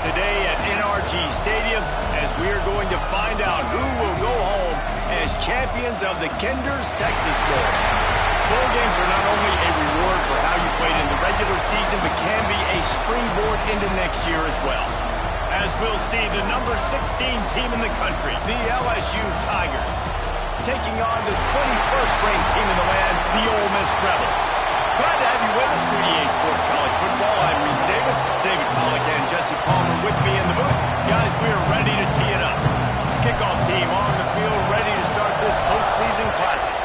today at NRG Stadium as we are going to find out who will go home as champions of the Kinder's Texas Bowl. Bowl games are not only a reward for how you played in the regular season, but can be a springboard into next year as well. As we'll see the number 16 team in the country, the LSU Tigers, taking on the 21st ranked team in the land, the Ole Miss Rebels. Glad to have you with us for EA Sports College Football. I'm Reese Davis, David Pollack, and Jesse Palmer with me in the booth. Guys, we are ready to tee it up. Kickoff team on the field, ready to start this postseason classic.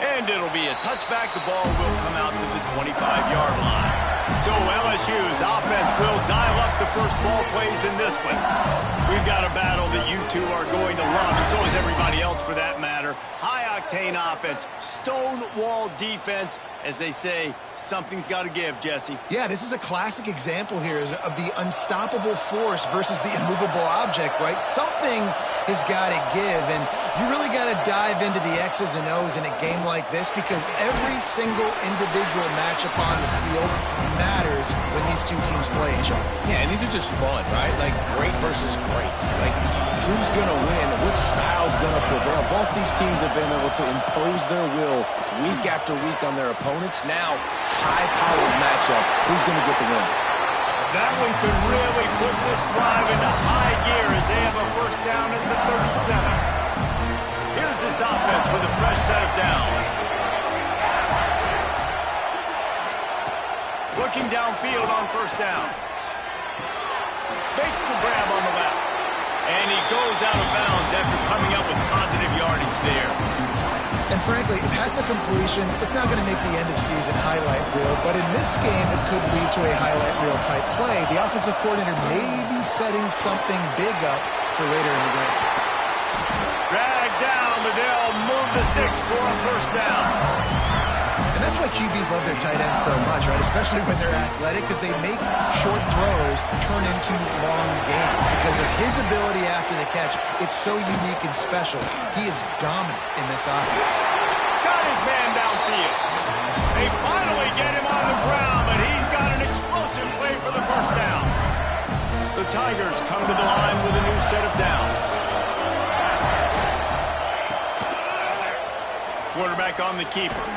And it'll be a touchback. The ball will come out to the 25-yard line. So LSU's offense will dial up the first ball plays in this one. We've got a battle that you two are going to love, and so is everybody else for that matter. High-octane offense, stonewall defense. As they say, something's got to give, Jesse. Yeah, this is a classic example here of the unstoppable force versus the immovable object, right? Something has got to give, and you really got to dive into the X's and O's in a game like this because every single individual matchup on the field matters when these two teams play each other. Yeah, and these are just fun, right? Like great versus great. Like who's going to win? Which style's going to prevail? Both these teams have been able to impose their will week after week on their opponents. Now, high-powered matchup. Who's going to get the win? That one could really put this drive into high gear as they have a first down at the 37. Here's this offense with a fresh set of downs. Looking downfield on first down. Makes the grab on the left. And he goes out of bounds after coming up with positive yardage there. And frankly, if that's a completion, it's not going to make the end-of-season highlight reel. But in this game, it could lead to a highlight reel type play. The offensive coordinator may be setting something big up for later in the game. Drag down, but they'll move the sticks for a first down. And that's why QBs love their tight ends so much, right? Especially when they're athletic, because they make short throws turn into long gains. Because of his ability after the catch, it's so unique and special. He is dominant in this offense. Got his man downfield. They finally get him on the ground, but he's got an explosive play for the first down. The Tigers come to the line with a new set of downs. Quarterback on the keeper.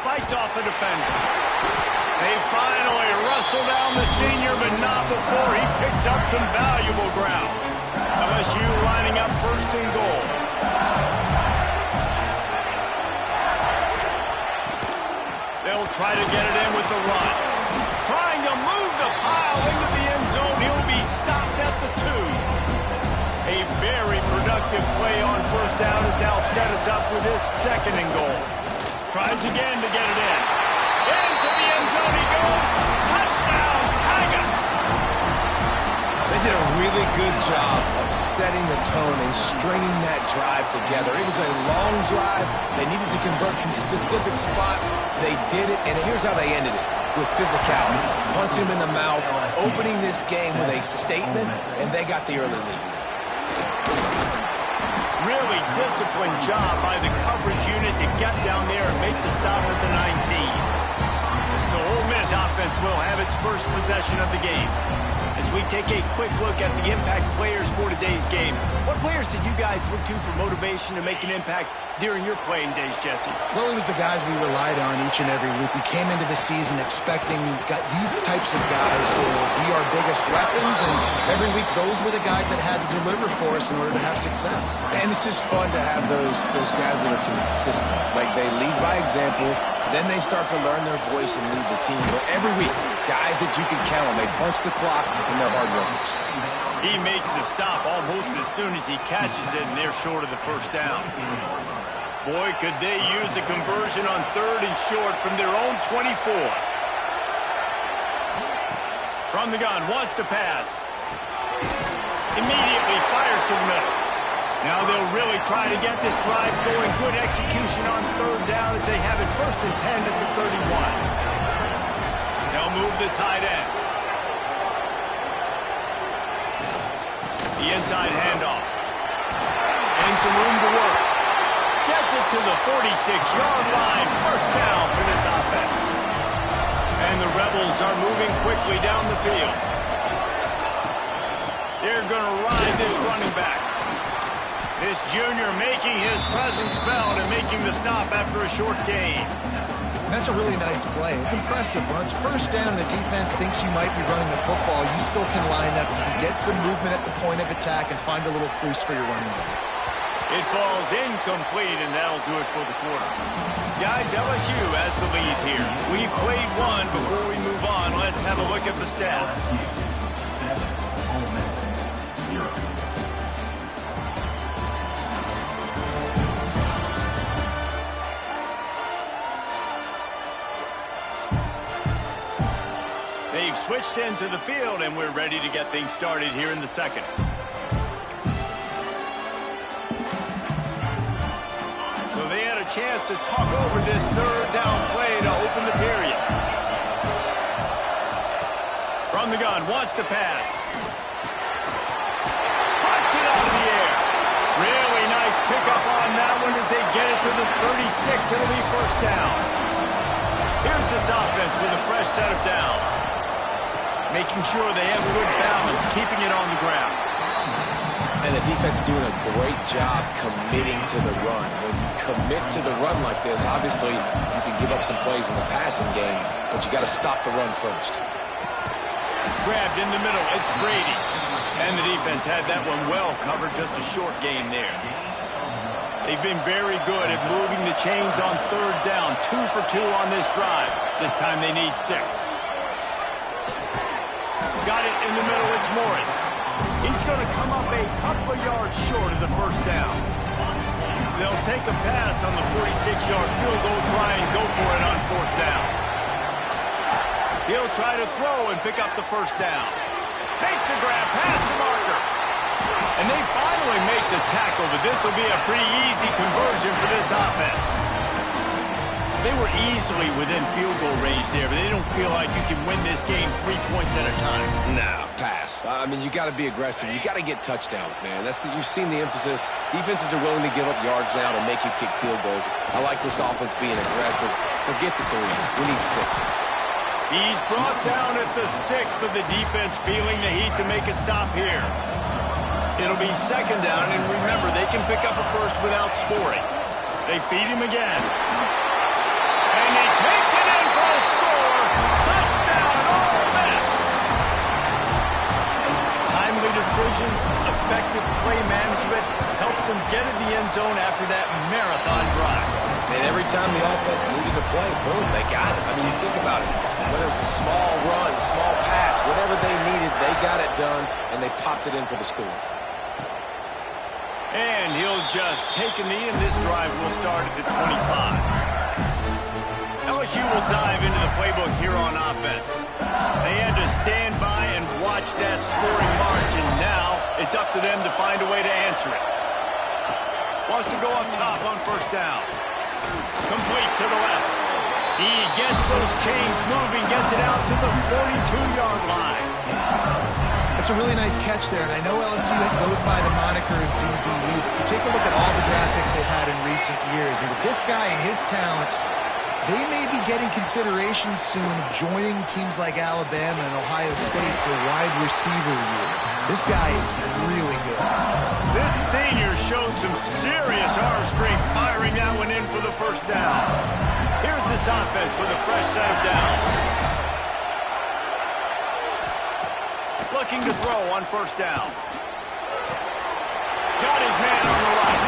Fights off a defender. They finally wrestle down the senior, but not before he picks up some valuable ground. LSU lining up first and goal. They'll try to get it in with the run. Trying to move the pile into the end zone. He'll be stopped at the 2. A very productive play on first down has now set us up with his second and goal. Tries again to get it in. Into the end zone he goes. Touchdown, Tigers! They did a really good job of setting the tone and stringing that drive together. It was a long drive. They needed to convert some specific spots. They did it, and here's how they ended it. With physicality. Punch him in the mouth, opening this game with a statement, and they got the early lead. Really disciplined job by the coverage unit to get down there and make the stop at the 19. So Ole Miss offense will have its first possession of the game. As we take a quick look at the impact players for today's game, what players did you guys look to for motivation to make an impact during your playing days, Jesse? Well, it was the guys we relied on each and every week. We came into the season expecting these types of guys to be our biggest weapons, and every week those were the guys that had to deliver for us in order to have success. And it's just fun to have those guys that are consistent. Like they lead by example, then they start to learn their voice and lead the team. But every week, guys that you can count on, they punch the clock and they're hard workers. He makes the stop almost as soon as he catches it, and they're short of the first down. Boy, could they use a conversion on third and short from their own 24. From the gun, wants to pass. Immediately fires to the middle. Now they'll really try to get this drive going. Good execution on third down as they have it first and 10 at the 31. They'll move the tight end. The inside handoff. And some room to work. Gets it to the 46-yard line. First down for this offense. And the Rebels Cardinals are moving quickly down the field. They're going to ride this running back. This junior making his presence felt and making the stop after a short gain. That's a really nice play. It's impressive. When it's first down and the defense thinks you might be running the football, you still can line up. You can get some movement at the point of attack and find a little crease for your running back. It falls incomplete, and that'll do it for the quarter. Guys, LSU has the lead here. We've played one. Before we move on, let's have a look at the stats. They've switched ends of the field, and we're ready to get things started here in the second. So they had a chance to talk over this third down play to open the period. From the gun, wants to pass. Puts it out of the air. Really nice pickup on that one as they get it to the 36. It'll be first down. Here's this offense with a fresh set of downs. Making sure they have good balance, keeping it on the ground. And the defense doing a great job committing to the run. When you commit to the run like this, obviously you can give up some plays in the passing game, but you got to stop the run first. Grabbed in the middle, it's Brady. And the defense had that one well covered, just a short gain there. They've been very good at moving the chains on third down. 2 for 2 on this drive. This time they need 6. Got it in the middle, it's Morris. He's going to come up a couple of yards short of the first down. They'll take a pass on the 46-yard field goal, try and go for it on fourth down. He'll try to throw and pick up the first down. Makes a grab, past the marker. And they finally make the tackle, but this will be a pretty easy conversion for this offense. They were easily within field goal range there, but they don't feel like you can win this game 3 points at a time. No, pass. I mean, you got to be aggressive. You got to get touchdowns, man. You've seen the emphasis. Defenses are willing to give up yards now to make you kick field goals. I like this offense being aggressive. Forget the 3s. We need 6s. He's brought down at the 6, but the defense feeling the heat to make a stop here. It'll be second down, and remember, they can pick up a first without scoring. They feed him again. And he takes it in for a score. Touchdown, Ole Miss. Timely decisions, effective play management helps them get in the end zone after that marathon drive. And every time the offense needed to play, boom, they got it. I mean, you think about it. Whether it's a small run, small pass, whatever they needed, they got it done, and they popped it in for the score. And he'll just take a knee, and this drive will start at the 25. LSU will dive into the playbook here on offense. They had to stand by and watch that scoring march, and now it's up to them to find a way to answer it. Wants to go up top on first down. Complete to the left. He gets those chains moving, gets it out to the 42-yard line. It's a really nice catch there, and I know LSU goes by the moniker of DBU. You take a look at all the draft picks they've had in recent years, and with this guy and his talent, they may be getting consideration soon of joining teams like Alabama and Ohio State for wide receiver year. This guy is really good. This senior showed some serious arm strength firing that one in for the first down. Here's this offense with a fresh set of downs. Looking to throw on first down. Got his man on the right.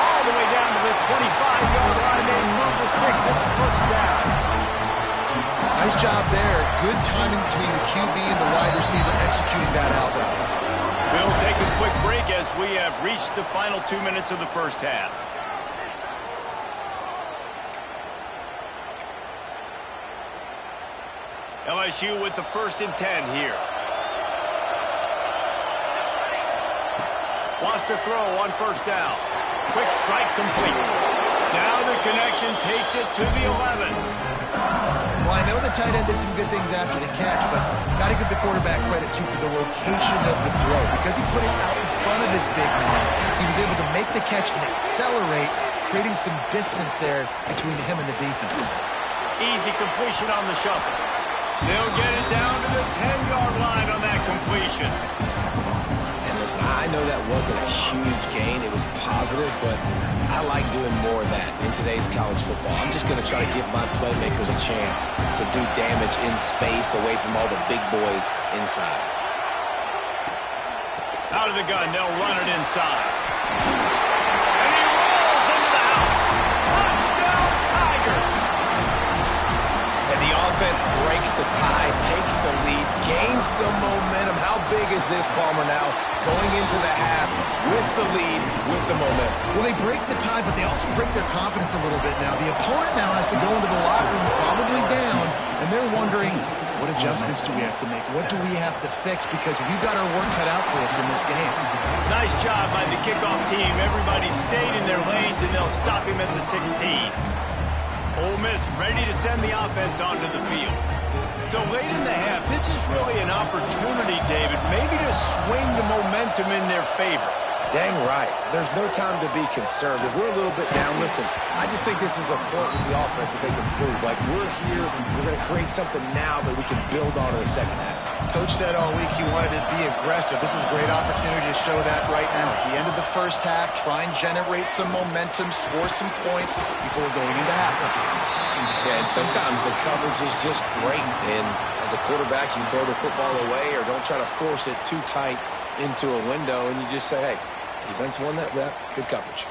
All the way down to the 25-yard line. They move the sticks at the first down. Nice job there. Good timing between the QB and the wide receiver executing that out route. We'll take a quick break as we have reached the final 2 minutes of the first half. LSU with the 1st and 10 here. Wants to throw on first down. Quick strike complete. Now the connection takes it to the 11. Well, I know the tight end did some good things after the catch, but got to give the quarterback credit, too, for the location of the throw. Because he put it out in front of this big man, he was able to make the catch and accelerate, creating some distance there between him and the defense. Easy completion on the shuffle. They'll get it down to the 10-yard line on that completion. And listen, I know that wasn't a huge gain. It was positive, but I like doing more of that in today's college football. I'm just going to try to give my playmakers a chance to do damage in space away from all the big boys inside. Out of the gun, they'll run it inside. And he rolls into the house. Touchdown, Tigers! And the offense breaks the tie, takes the lead, gains some momentum. How big is this, Palmer, now? Going into the half with the lead, with the momentum. Well, they break the tie, but they also break their confidence a little bit now. The opponent now has to go into the locker room probably down, and they're wondering, what adjustments do we have to make? What do we have to fix? Because we've got our work cut out for us in this game. Nice job by the kickoff team. Everybody stayed in their lanes, and they'll stop him at the 16. Ole Miss ready to send the offense onto the field. So late in the half, this is really an opportunity, David, maybe to swing the momentum in their favor. Dang right. There's no time to be concerned. If we're a little bit down, listen, I just think this is a point with the offense that they can prove. Like, we're here, we're going to create something now that we can build on in the second half. Coach said all week he wanted to be aggressive. This is a great opportunity to show that right now. At the end of the first half, try and generate some momentum, score some points before going into halftime. Yeah, and sometimes the coverage is just great. And as a quarterback, you throw the football away or don't try to force it too tight into a window, and you just say, hey, defense won that rep. Good coverage.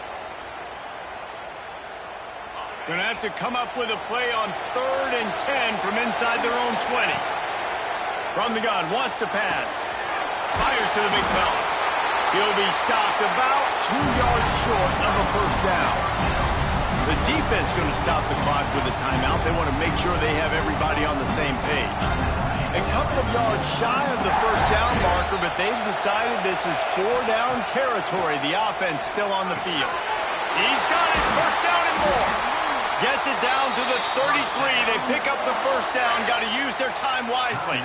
Going to have to come up with a play on 3rd and 10 from inside their own 20. From the gun, wants to pass. Fires to the big fella. He'll be stopped about 2 yards short of a first down. The defense going to stop the clock with a timeout. They want to make sure they have everybody on the same page. A couple of yards shy of the first down marker, but they've decided this is 4-down territory. The offense still on the field. He's got it. First down and more. Gets it down to the 33. They pick up the first down. Got to use their time wisely.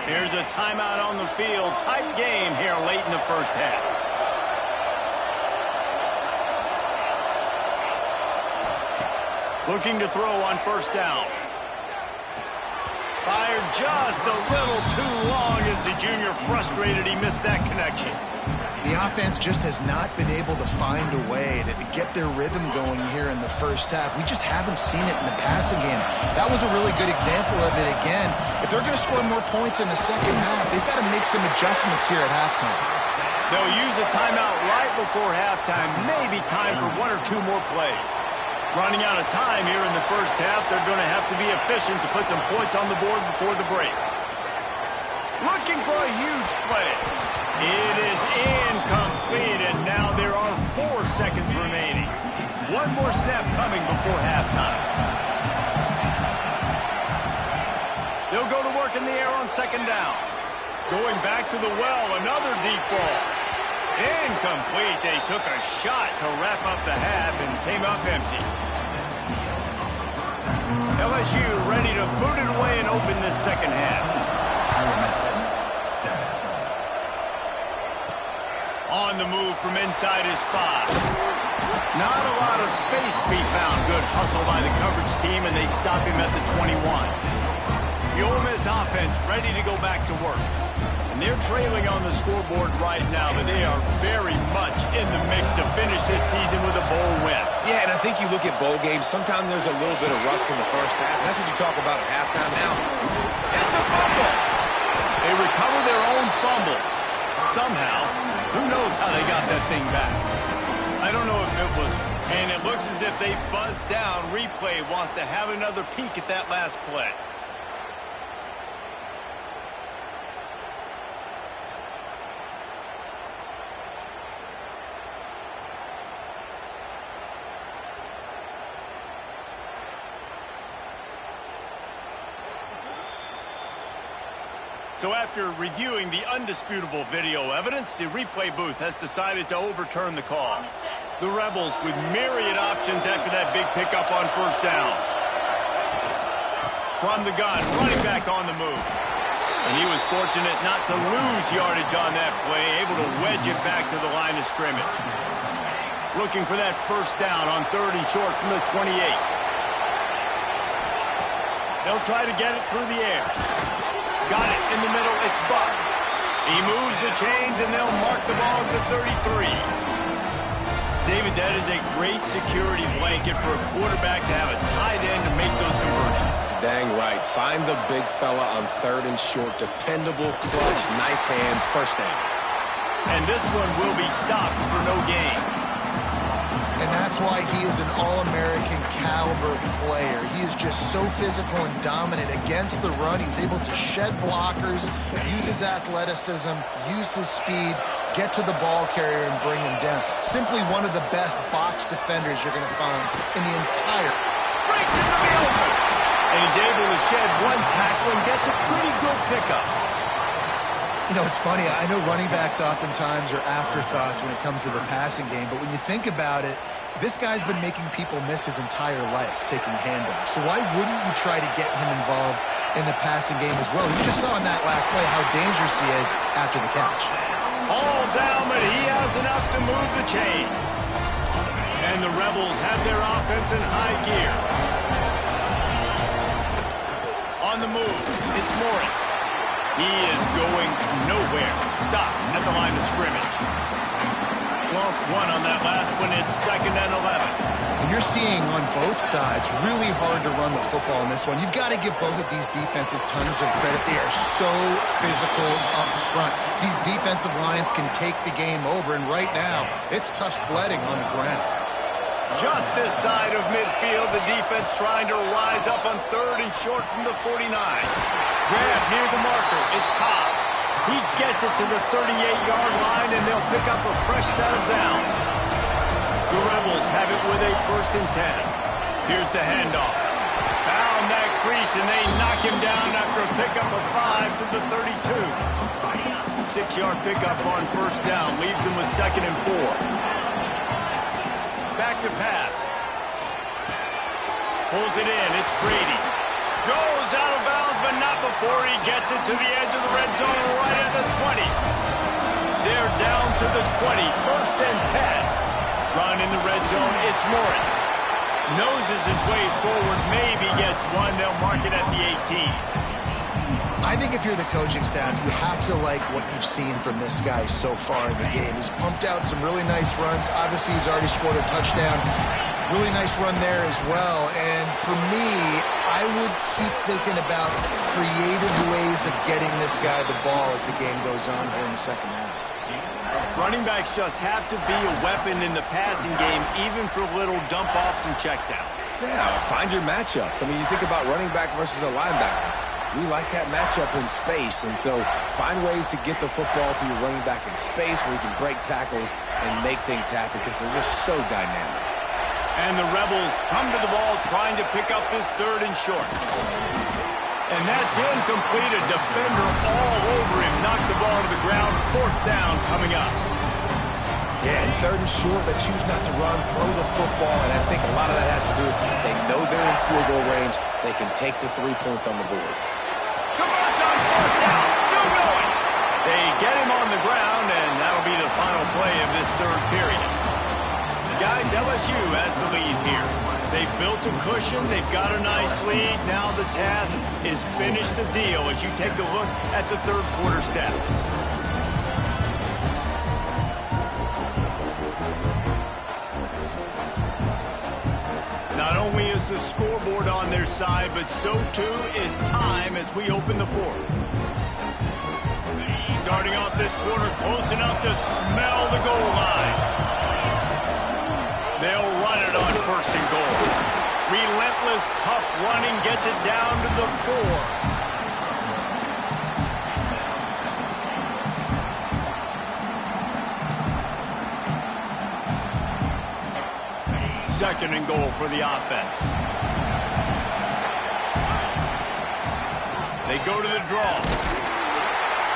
Here's a timeout on the field. Tight game here late in the first half. Looking to throw on first down. Fired just a little too long as the junior frustrated. He missed that connection. The offense just has not been able to find a way to get their rhythm going here in the first half. We just haven't seen it in the passing game. That was a really good example of it again. If they're going to score more points in the second half, they've got to make some adjustments here at halftime. They'll use a timeout right before halftime. Maybe time for 1 or 2 more plays. Running out of time here in the first half, they're going to have to be efficient to put some points on the board before the break. Looking for a huge play. It is incomplete, and now there are 4 seconds remaining. 1 more snap coming before halftime. They'll go to work in the air on second down. Going back to the well, another deep ball. Incomplete. They took a shot to wrap up the half and came up empty. LSU ready to boot it away and open this second half. On the move from inside his 5. Not a lot of space to be found. Good hustle by the coverage team, and they stop him at the 21. The Ole Miss offense ready to go back to work. And they're trailing on the scoreboard right now, but they are very much in the mix to finish this season with a bowl win. Yeah, and I think you look at bowl games, sometimes there's a little bit of rust in the first half. And that's what you talk about at halftime now. It's a fumble. They recover their own fumble. Somehow, who knows how they got that thing back. I don't know if it was, and it looks as if they buzzed down. Replay wants to have another peek at that last play. So after reviewing the undisputable video evidence, the replay booth has decided to overturn the call. The Rebels with myriad options after that big pickup on first down. From the gun, running back on the move. And he was fortunate not to lose yardage on that play, able to wedge it back to the line of scrimmage. Looking for that first down on 3rd and short from the 28. They'll try to get it through the air. Got it in the middle. It's Buck. He moves the chains, and they'll mark the ball at the 33. David, that is a great security blanket for a quarterback to have a tight end to make those conversions. Dang right. Find the big fella on 3rd and short. Dependable, clutch, nice hands, first down. And this one will be stopped for no gain. And that's why he is an All-American caliber player. He is just so physical and dominant against the run. He's able to shed blockers, use his athleticism, use his speed, get to the ball carrier and bring him down. Simply one of the best box defenders you're going to find in the entire. Breaks into the open. And he's able to shed one tackle and gets a pretty good pickup. You know, it's funny. I know running backs oftentimes are afterthoughts when it comes to the passing game, but when you think about it, this guy's been making people miss his entire life taking handoffs. So why wouldn't you try to get him involved in the passing game as well? You just saw in that last play how dangerous he is after the catch. All down, but he has enough to move the chains. And the Rebels have their offense in high gear. On the move, it's Morris. He is going nowhere. Stop at the line of scrimmage. Lost one on that last one. It's 2nd and 11. And you're seeing on both sides really hard to run the football in this one. You've got to give both of these defenses tons of credit. They are so physical up front. These defensive lines can take the game over, and right now, it's tough sledding on the ground. Just this side of midfield, the defense trying to rise up on 3rd and short from the 49. Grab near the marker. It's Cobb. He gets it to the 38-yard line, and they'll pick up a fresh set of downs. The Rebels have it with a 1st and 10. Here's the handoff. Found that crease, and they knock him down after a pickup of 5 to the 32. 6-yard pickup on 1st down leaves them with 2nd and 4. Back to pass. Pulls it in. It's Brady. Goes out of bounds, but not before he gets it to the edge of the red zone right at the 20. They're down to the 20. 1st and 10. Run in the red zone. It's Morris. Noses his way forward. Maybe gets one. They'll mark it at the 18. I think if you're the coaching staff, you have to like what you've seen from this guy so far in the game. He's pumped out some really nice runs. Obviously, he's already scored a touchdown. Really nice run there as well. And for me, I would keep thinking about creative ways of getting this guy the ball as the game goes on here in the second half. Running backs just have to be a weapon in the passing game, even for little dump-offs and checkdowns. Yeah, find your matchups. I mean, you think about running back versus a linebacker. We like that matchup in space, and so find ways to get the football to your running back in space where you can break tackles and make things happen because they're just so dynamic. And the Rebels come to the ball trying to pick up this 3rd and short. And that's incomplete. A defender all over him. Knocked the ball to the ground. 4th down coming up. Yeah, and 3rd and short, they choose not to run, throw the football, and I think a lot of that has to do with they know they're in field goal range. They can take the 3 points on the board. Come on, John, 4th down, still going. They get him on the ground, and that'll be the final play of this 3rd period. Guys, LSU has the lead here. They've built a cushion, they've got a nice lead. Now the task is finish the deal as you take a look at the 3rd quarter stats. Not only is the scoreboard on their side, but so too is time as we open the 4th. Starting off this quarter close enough to smell the goal line. They'll run it on 1st and goal. Relentless, tough running gets it down to the 4. Second and goal for the offense. They go to the draw.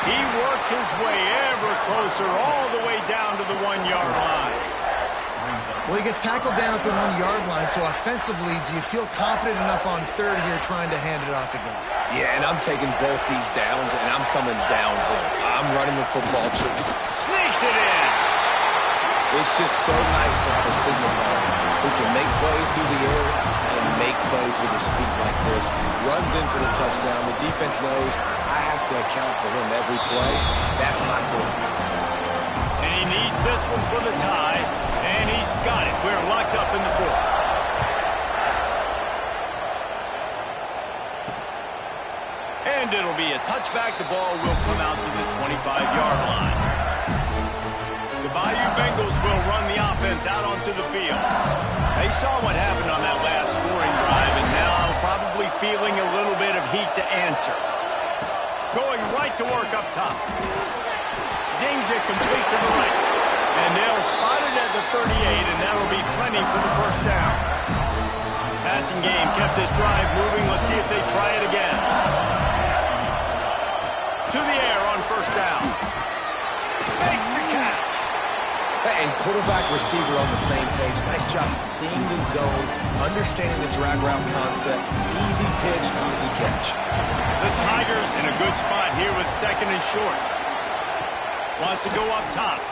He works his way ever closer all the way down to the 1-yard line. Well, he gets tackled down at the 1-yard line, so offensively, do you feel confident enough on 3rd here trying to hand it off again? Yeah, and I'm taking both these downs, and I'm coming downhill. I'm running the football tree. Sneaks it in. It's just so nice to have a signal man who can make plays through the air and make plays with his feet like this. Runs in for the touchdown. The defense knows I have to account for him every play. That's my quarterback. And he needs this one for the tie, and he's got it. We're locked up in the fourth. And it'll be a touchback. The ball will come out to the 25-yard line. The Bayou Bengals will run the offense out onto the field. They saw what happened on that last scoring drive, and now probably feeling a little bit of heat to answer. Going right to work up top. Zings it complete to the right. And they'll spot it at the 38, and that'll be plenty for the first down. Passing game kept this drive moving. Let's see if they try it again. To the air on first down. Makes the catch. And quarterback receiver on the same page. Nice job seeing the zone, understanding the drag route concept. Easy pitch, easy catch. The Tigers in a good spot here with second and short. Wants to go up top.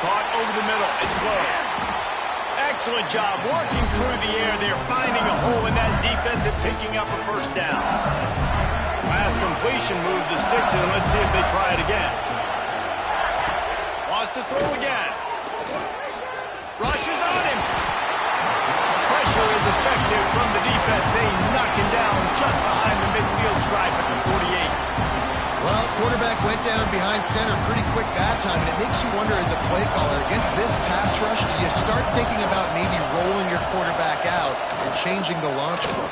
Caught over the middle. It's low. Excellent job working through the air. They're finding a hole in that defense and picking up a first down. Last completion moved the sticks in. Let's see if they try it again. Wants to throw again. Rushes on him. Pressure is effective from the defense. They knock him down just behind the midfield stripe at the 48. Well, quarterback went down behind center pretty quick that time, and it makes you wonder as a play caller, against this pass rush, do you start thinking about maybe rolling your quarterback out and changing the launch book?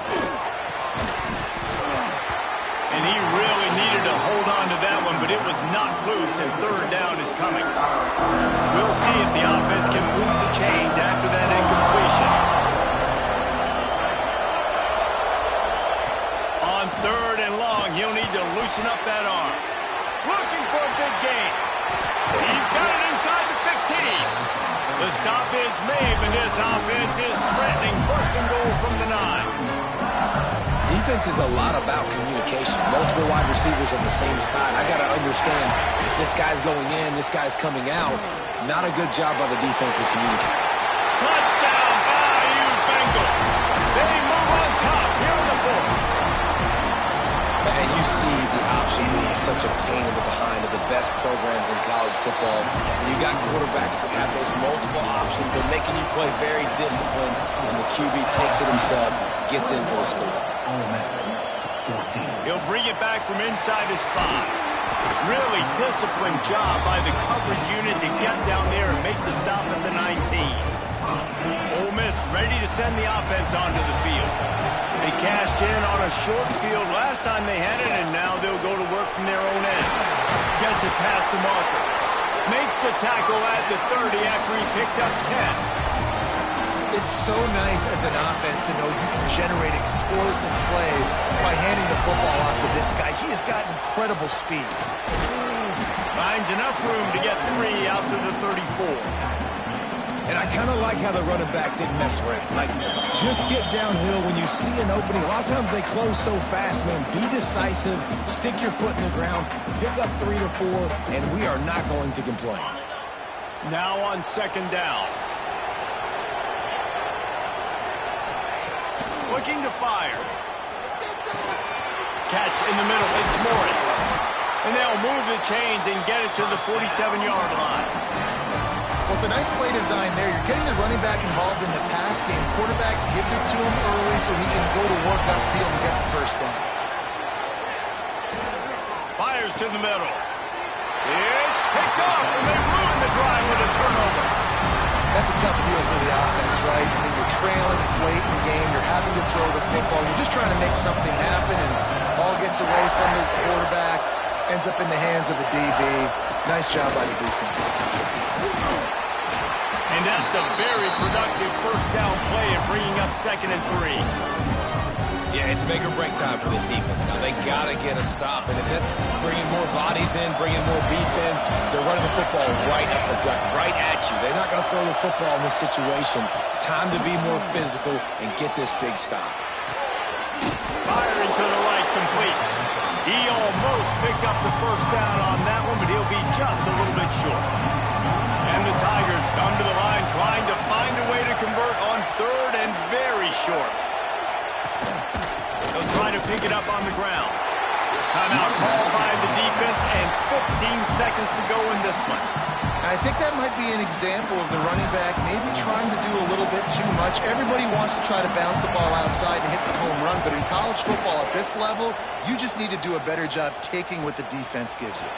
And he really needed to hold on to that one, but it was not loose, and third down is coming. We'll see if the offense can move the chains after that incompletion. On third and long, he'll need to loosen up that arm. Looking for a big gain. He's got it inside the 15. The stop is made, and this offense is threatening first and goal from the 9. Defense is a lot about communication. Multiple wide receivers on the same side. I got to understand if this guy's going in, this guy's coming out. Not a good job by the defense with communicating. Touchdown, Bayou Bengals. They move on top here in the fourth. And you see the option being such a pain in the behind of the best programs in college football. When you got quarterbacks that have those multiple options, they're making you play very disciplined, and the QB takes it himself, gets in for the score. He'll bring it back from inside his spot. Really disciplined job by the coverage unit to get down there and make the stop at the 19. Ole Miss ready to send the offense onto the field. They cashed in on a short field last time they had it, and now they'll go to work from their own end. Gets it past the marker. Makes the tackle at the 30 after he picked up 10. It's so nice as an offense to know you can generate explosive plays by handing the football off to this guy. He has got incredible speed. Finds enough room to get 3 out to the 34. And I kind of like how the running back didn't mess around. Like, just get downhill when you see an opening. A lot of times they close so fast, man. Be decisive, stick your foot in the ground, pick up 3 to 4, and we are not going to complain. Now on second down. Looking to fire. Catch in the middle. It's Morris. And they'll move the chains and get it to the 47-yard line. Well, it's a nice play design there. You're getting the running back involved in the pass game. Quarterback gives it to him early so he can go to work upfield and get the first down. Fires to the middle. It's picked off, and they ruin the drive with a turnover. That's a tough deal for the offense, right? I mean, you're trailing, it's late in the game, you're having to throw the football, you're just trying to make something happen, and ball gets away from the quarterback, ends up in the hands of the DB. Nice job by the defense. And that's a very productive first down play of bringing up second and 3. Yeah, it's make or break time for this defense now. They got to get a stop, and if that's bringing more bodies in, bringing more beef in, they're running the football right at the gut, right at you. They're not going to throw the football in this situation. Time to be more physical and get this big stop. Firing to the right, complete. He almost picked up the first down on that one, but he'll be just a little bit short. And the Tigers come to the line trying to find a way to convert on third and very short. They'll try to pick it up on the ground. Timeout called by the defense and 15 seconds to go in this one. I think that might be an example of the running back maybe trying to do a little bit too much. Everybody wants to try to bounce the ball outside and hit the home run, but in college football at this level, you just need to do a better job taking what the defense gives you.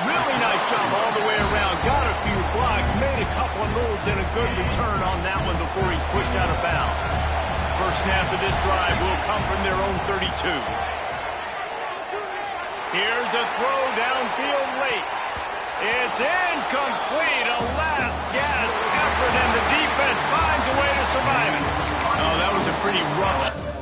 Really nice job all the way around. Got a few blocks, made a couple of moves, and a good return on that one before he's pushed out of bounds. First snap of this drive will come from their own 32. Here's a throw downfield late. It's incomplete. A last gasp effort, and the defense finds a way to survive it. Oh, that was a pretty rough